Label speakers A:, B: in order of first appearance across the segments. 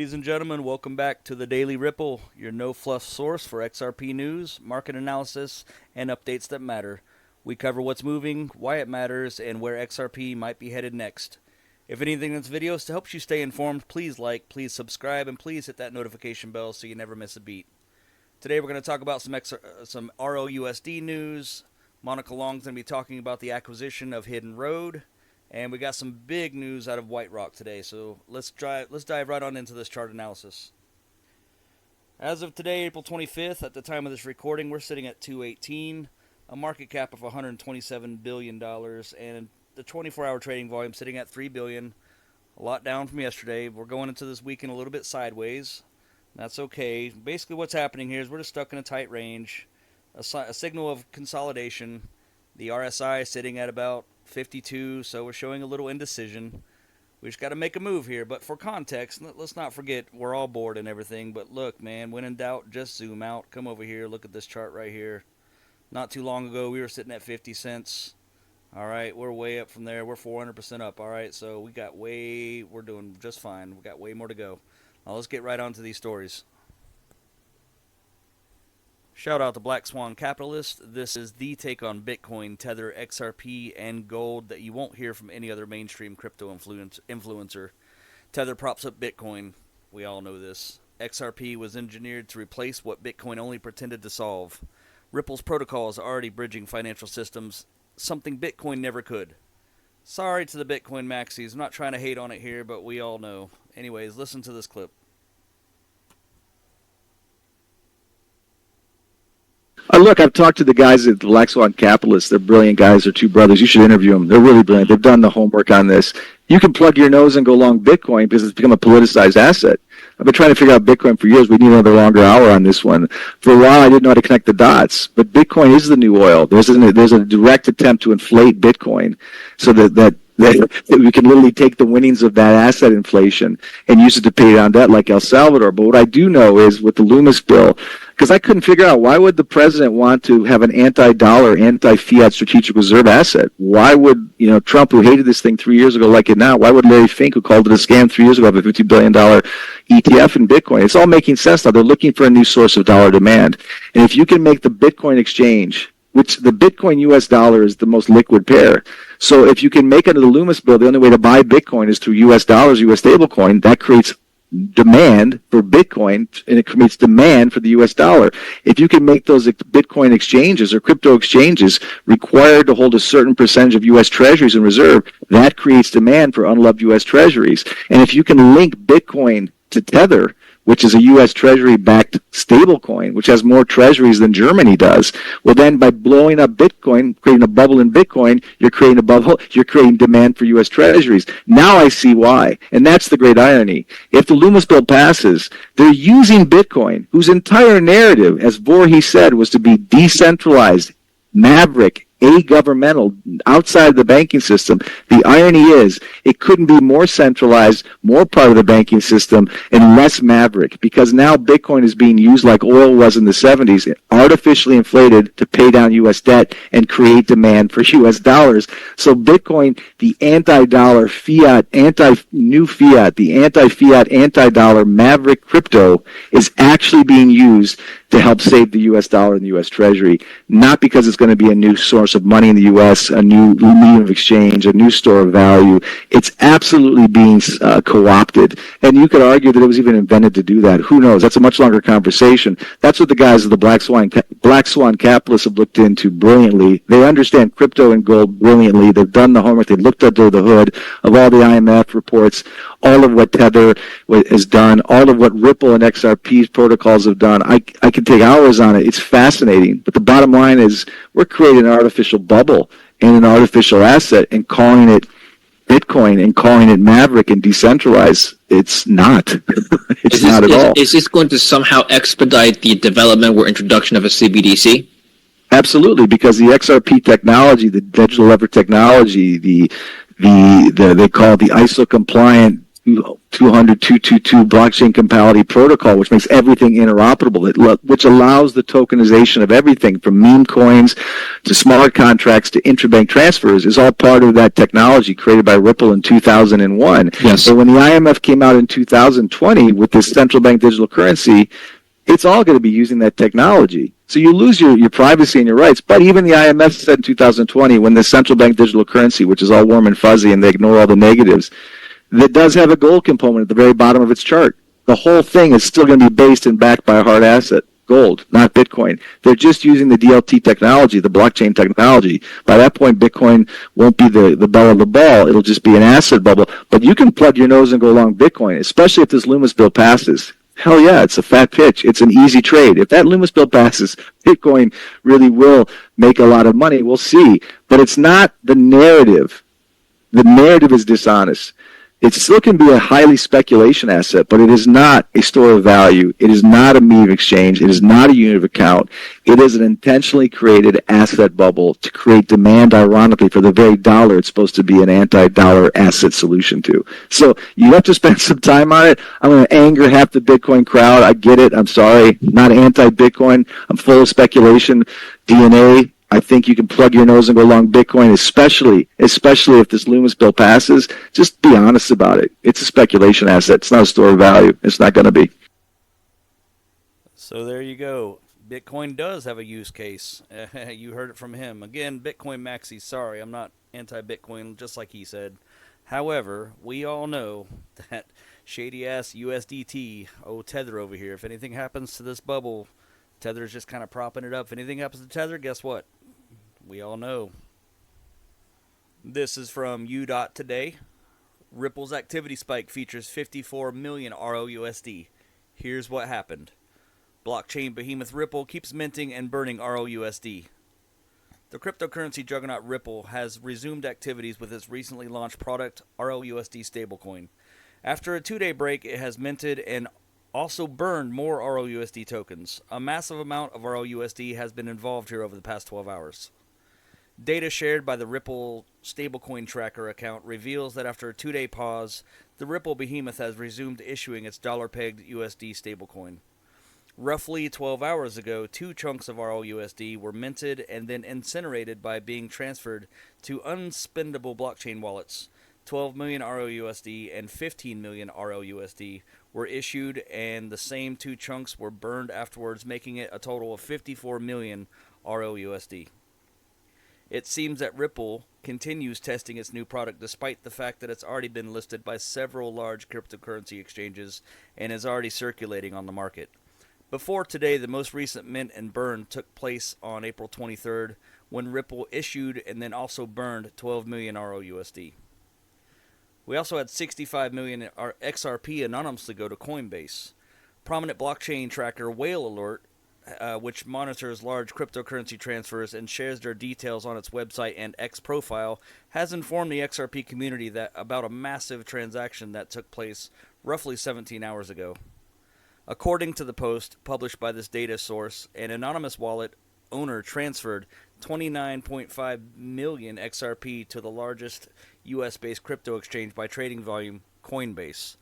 A: Ladies and gentlemen, welcome back to the Daily Ripple, your no-fluff source for XRP news, market analysis, and updates that matter. We cover what's moving, why it matters, and where XRP might be headed next. If anything in this video helps you stay informed, please like, please subscribe, and please hit that notification bell so you never miss a beat. Today we're going to talk about some RLUSD news. Monica Long's going to be talking about the acquisition of Hidden Road. And we got some big news out of WhiteRock today, so let's dive right on into this chart analysis. As of today, April 25th, at the time of this recording, we're sitting at 218, a market cap of $127 billion, and the 24-hour trading volume sitting at $3 billion, a lot down from yesterday. We're going into this weekend a little bit sideways. That's okay. Basically what's happening here is we're just stuck in a tight range, a signal of consolidation. The RSI is sitting at about 52, so we're showing a little indecision. We just got to make a move here. But for context, let's not forget we're all bored and everything. But look, man, when in doubt, just zoom out. Come over here. Look at this chart right here. Not too long ago, we were sitting at 50 cents. All right, we're way up from there. We're 400% up. All right, so we're doing just fine. We got way more to go. Now let's get right on to these stories. Shout out to Black Swan Capitalist. This is the take on Bitcoin, Tether, XRP, and gold that you won't hear from any other mainstream crypto influencer. Tether props up Bitcoin. We all know this. XRP was engineered to replace what Bitcoin only pretended to solve. Ripple's protocol is already bridging financial systems, something Bitcoin never could. Sorry to the Bitcoin maxis. I'm not trying to hate on it here, but we all know. Anyways, listen to this clip.
B: Look, I've talked to the guys at the Black Swan Capitalists. They're brilliant guys. They're two brothers. You should interview them. They're really brilliant. They've done the homework on this. You can plug your nose and go long Bitcoin because it's become a politicized asset. I've been trying to figure out Bitcoin for years. We need another longer hour on this one. For a while, I didn't know how to connect the dots. But Bitcoin is the new oil. There's a direct attempt to inflate Bitcoin so that we can literally take the winnings of that asset inflation and use it to pay down debt like El Salvador. But what I do know is with the Loomis bill, because I couldn't figure out why would the president want to have an anti-dollar, anti-fiat strategic reserve asset? Why would, Trump, who hated this thing 3 years ago, like it now? Why would Larry Fink, who called it a scam 3 years ago, have a $50 billion ETF in Bitcoin? It's all making sense now. They're looking for a new source of dollar demand. And if you can make the Bitcoin exchange, which the Bitcoin US dollar is the most liquid pair. So if you can make under the Loomis bill, the only way to buy Bitcoin is through US dollars, US stablecoin, that creates demand for Bitcoin, and it creates demand for the US dollar. If you can make those Bitcoin exchanges or crypto exchanges required to hold a certain percentage of US treasuries in reserve, that creates demand for unloved US treasuries. And if you can link Bitcoin to Tether, which is a U.S. Treasury-backed stablecoin, which has more treasuries than Germany does, well then by blowing up Bitcoin, creating a bubble in Bitcoin, you're creating a bubble, you're creating demand for U.S. treasuries. Now I see why, and that's the great irony. If the Loomis bill passes, they're using Bitcoin, whose entire narrative, as Voorhees said, was to be decentralized, maverick, a-governmental, outside the banking system. The irony is it couldn't be more centralized, more part of the banking system, and less maverick, because now Bitcoin is being used like oil was in the 70s, artificially inflated to pay down U.S. debt and create demand for U.S. dollars. So Bitcoin, the anti-dollar fiat, anti-new fiat, the anti-fiat, anti-dollar maverick crypto is actually being used to help save the U.S. dollar and the U.S. Treasury, not because it's going to be a new source of money in the U.S., a new medium of exchange, a new store of value. It's absolutely being co-opted. And you could argue that it was even invented to do that. Who knows? That's a much longer conversation. That's what the guys of the Black Swan Capitalists have looked into brilliantly. They understand crypto and gold brilliantly. They've done the homework. They've looked under the hood of all the IMF reports, all of what Tether has done, all of what Ripple and XRP's protocols have done. I can take hours on it. It's fascinating. But the bottom line is we're creating an artificial bubble and an artificial asset and calling it Bitcoin and calling it maverick and decentralized. It's not. It's not at all.
C: Is this going to somehow expedite the development or introduction of a CBDC?
B: Absolutely, because the XRP technology, the digital lever technology, they call it the ISO compliant 222 blockchain compatibility protocol, which makes everything interoperable, which allows the tokenization of everything from meme coins to smart contracts to intrabank transfers, is all part of that technology created by Ripple in 2001.
C: Yes.
B: So when the IMF came out in 2020 with this central bank digital currency, it's all going to be using that technology. So you lose your privacy and your rights. But even the IMF said in 2020, when the central bank digital currency, which is all warm and fuzzy and they ignore all the negatives, that does have a gold component at the very bottom of its chart. The whole thing is still going to be based and backed by a hard asset, gold, not Bitcoin. They're just using the DLT technology, the blockchain technology. By that point, Bitcoin won't be the belle of the ball. It'll just be an asset bubble. But you can plug your nose and go along Bitcoin, especially if this Loomis bill passes. Hell yeah, it's a fat pitch. It's an easy trade. If that Loomis bill passes, Bitcoin really will make a lot of money. We'll see. But it's not the narrative. The narrative is dishonest. It still can be a highly speculation asset, but it is not a store of value. It is not a medium of exchange. It is not a unit of account. It is an intentionally created asset bubble to create demand, ironically, for the very dollar it's supposed to be an anti-dollar asset solution to. So you have to spend some time on it. I'm going to anger half the Bitcoin crowd. I get it. I'm sorry. Not anti-Bitcoin. I'm full of speculation, DNA. I think you can plug your nose and go along Bitcoin, especially if this Loomis bill passes. Just be honest about it. It's a speculation asset. It's not a store of value. It's not going to be.
A: So there you go. Bitcoin does have a use case. You heard it from him. Again, Bitcoin Maxi, sorry, I'm not anti-Bitcoin, just like he said. However, we all know that shady-ass USDT, Tether over here, if anything happens to this bubble, Tether's just kind of propping it up. If anything happens to Tether, guess what? We all know. This is from U.Today. Ripple's activity spike features 54 million RLUSD. Here's what happened. Blockchain behemoth Ripple keeps minting and burning RLUSD. The cryptocurrency juggernaut Ripple has resumed activities with its recently launched product, RLUSD stablecoin. After a 2-day break, it has minted and also burned more RLUSD tokens. A massive amount of RLUSD has been involved here over the past 12 hours. Data shared by the Ripple stablecoin tracker account reveals that after a 2-day pause, the Ripple behemoth has resumed issuing its dollar-pegged USD stablecoin. Roughly 12 hours ago, 2 chunks of RLUSD were minted and then incinerated by being transferred to unspendable blockchain wallets. 12 million RLUSD and 15 million RLUSD were issued, and the same 2 chunks were burned afterwards, making it a total of 54 million RLUSD. It seems that Ripple continues testing its new product despite the fact that it's already been listed by several large cryptocurrency exchanges and is already circulating on the market. Before today, the most recent mint and burn took place on April 23rd, when Ripple issued and then also burned 12 million RLUSD. We also had 65 million XRP anonymously go to Coinbase. Prominent blockchain tracker Whale Alert, which monitors large cryptocurrency transfers and shares their details on its website and X profile, has informed the XRP community that about a massive transaction that took place roughly 17 hours ago. According to the post published by this data source, an anonymous wallet owner transferred 29.5 million XRP to the largest US-based crypto exchange by trading volume, Coinbase.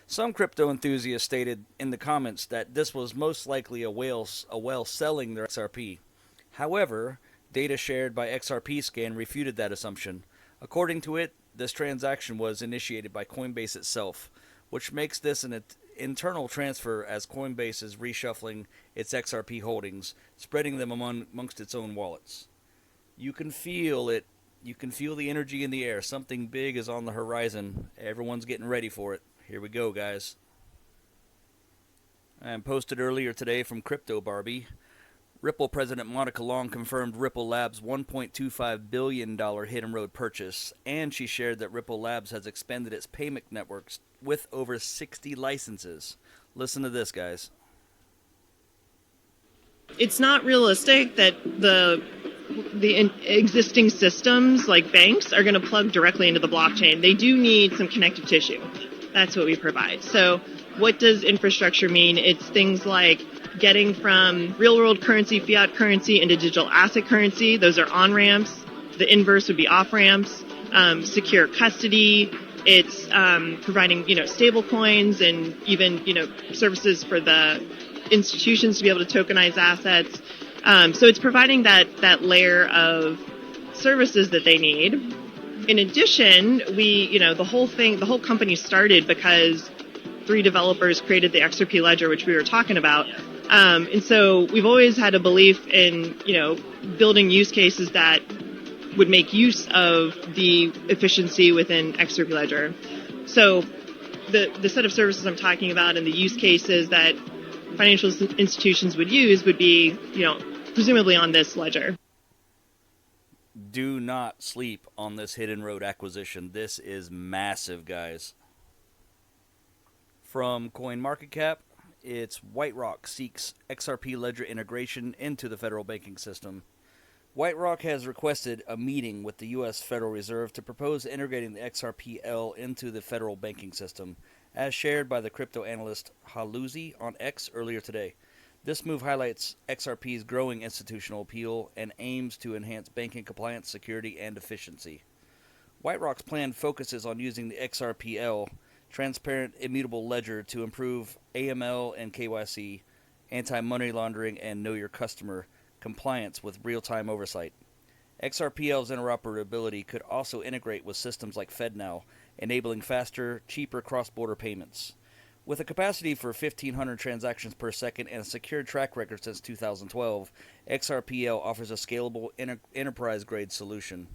A: Some crypto enthusiasts stated in the comments that this was most likely a whale selling their XRP. However, data shared by XRP Scan refuted that assumption. According to it, this transaction was initiated by Coinbase itself, which makes this an internal transfer as Coinbase is reshuffling its XRP holdings, spreading them amongst its own wallets. You can feel it. You can feel the energy in the air. Something big is on the horizon. Everyone's getting ready for it. Here we go, guys. And posted earlier today from Crypto Barbie, Ripple President Monica Long confirmed Ripple Labs' $1.25 billion hidden road purchase, and she shared that Ripple Labs has expanded its payment networks with over 60 licenses. Listen to this, guys.
D: It's not realistic that the existing systems like banks are going to plug directly into the blockchain. They do need some connective tissue. That's what we provide. So what does infrastructure mean? It's things like getting from real-world currency, fiat currency, into digital asset currency. Those are on-ramps. The inverse would be off-ramps. Secure custody, It's providing, stable coins and even, services for the institutions to be able to tokenize assets. So it's providing that layer of services that they need. In addition, the whole company started because 3 developers created the XRP Ledger, which we were talking about. And so we've always had a belief in, building use cases that would make use of the efficiency within XRP Ledger. So the set of services I'm talking about and the use cases that financial institutions would use would be, presumably on this ledger.
A: Do not sleep on this Hidden Road acquisition. This is massive, guys. From CoinMarketCap, it's WhiteRock seeks XRP Ledger integration into the federal banking system. WhiteRock has requested a meeting with the U.S. Federal Reserve to propose integrating the XRPL into the federal banking system, as shared by the crypto analyst RLUSD on X earlier today. This move highlights XRP's growing institutional appeal and aims to enhance banking compliance, security, and efficiency. WhiteRock's plan focuses on using the XRPL, transparent immutable ledger, to improve AML and KYC, anti-money laundering, and know your customer compliance with real-time oversight. XRPL's interoperability could also integrate with systems like FedNow, enabling faster, cheaper cross-border payments. With a capacity for 1,500 transactions per second and a secured track record since 2012, XRPL offers a scalable enterprise-grade solution.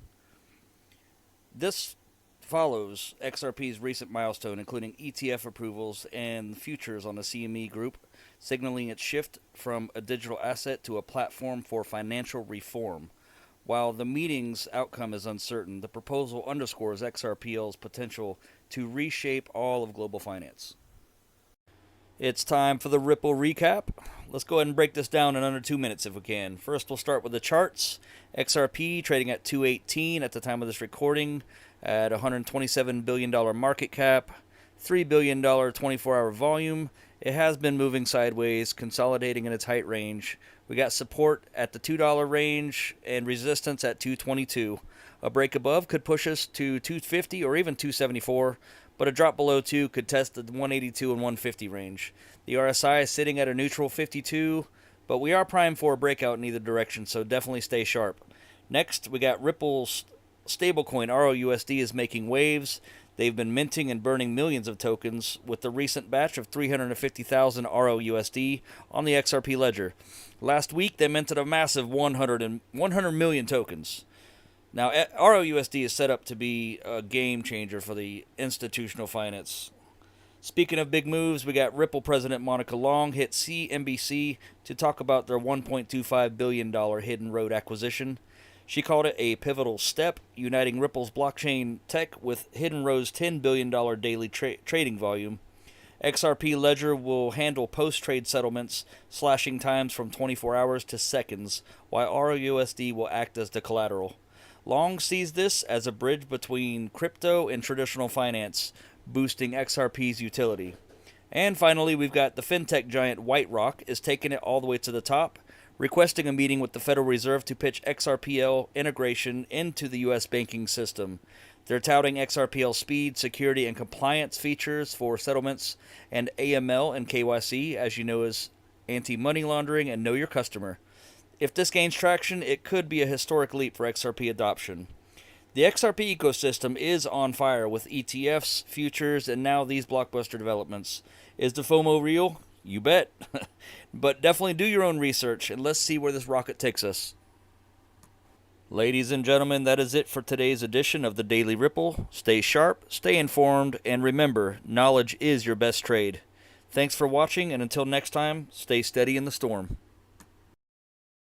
A: This follows XRP's recent milestone, including ETF approvals and futures on the CME group, signaling its shift from a digital asset to a platform for financial reform. While the meeting's outcome is uncertain, the proposal underscores XRPL's potential to reshape all of global finance. It's time for the Ripple recap. Let's go ahead and break this down in under 2 minutes if we can. First, we'll start with the charts. XRP trading at 218 at the time of this recording, at $127 billion market cap, $3 billion 24-hour volume. It has been moving sideways, consolidating in a tight range. We got support at the $2 range and resistance at 222. A break above could push us to 250 or even 274, but a drop below 2 could test the 182 and 150 range. The RSI is sitting at a neutral 52, but we are primed for a breakout in either direction, so definitely stay sharp. Next, we got Ripple's stablecoin RLUSD is making waves. They've been minting and burning millions of tokens, with the recent batch of 350,000 RLUSD on the XRP Ledger. Last week, they minted a massive 100 million tokens. Now, RLUSD is set up to be a game changer for the institutional finance. Speaking of big moves, we got Ripple President Monica Long hit CNBC to talk about their $1.25 billion Hidden Road acquisition. She called it a pivotal step, uniting Ripple's blockchain tech with Hidden Road's $10 billion daily trading volume. XRP Ledger will handle post-trade settlements, slashing times from 24 hours to seconds, while RLUSD will act as the collateral. Long sees this as a bridge between crypto and traditional finance, boosting XRP's utility. And finally, we've got the fintech giant WhiteRock is taking it all the way to the top, requesting a meeting with the Federal Reserve to pitch XRPL integration into the U.S. banking system. They're touting XRPL speed, security, and compliance features for settlements and AML and KYC, as you know, is anti-money laundering and know your customer. If this gains traction, it could be a historic leap for XRP adoption. The XRP ecosystem is on fire with ETFs, futures, and now these blockbuster developments. Is the FOMO real? You bet. But definitely do your own research, and let's see where this rocket takes us. Ladies and gentlemen, that is it for today's edition of the Daily Ripple. Stay sharp, stay informed, and remember, knowledge is your best trade. Thanks for watching, and until next time, stay steady in the storm.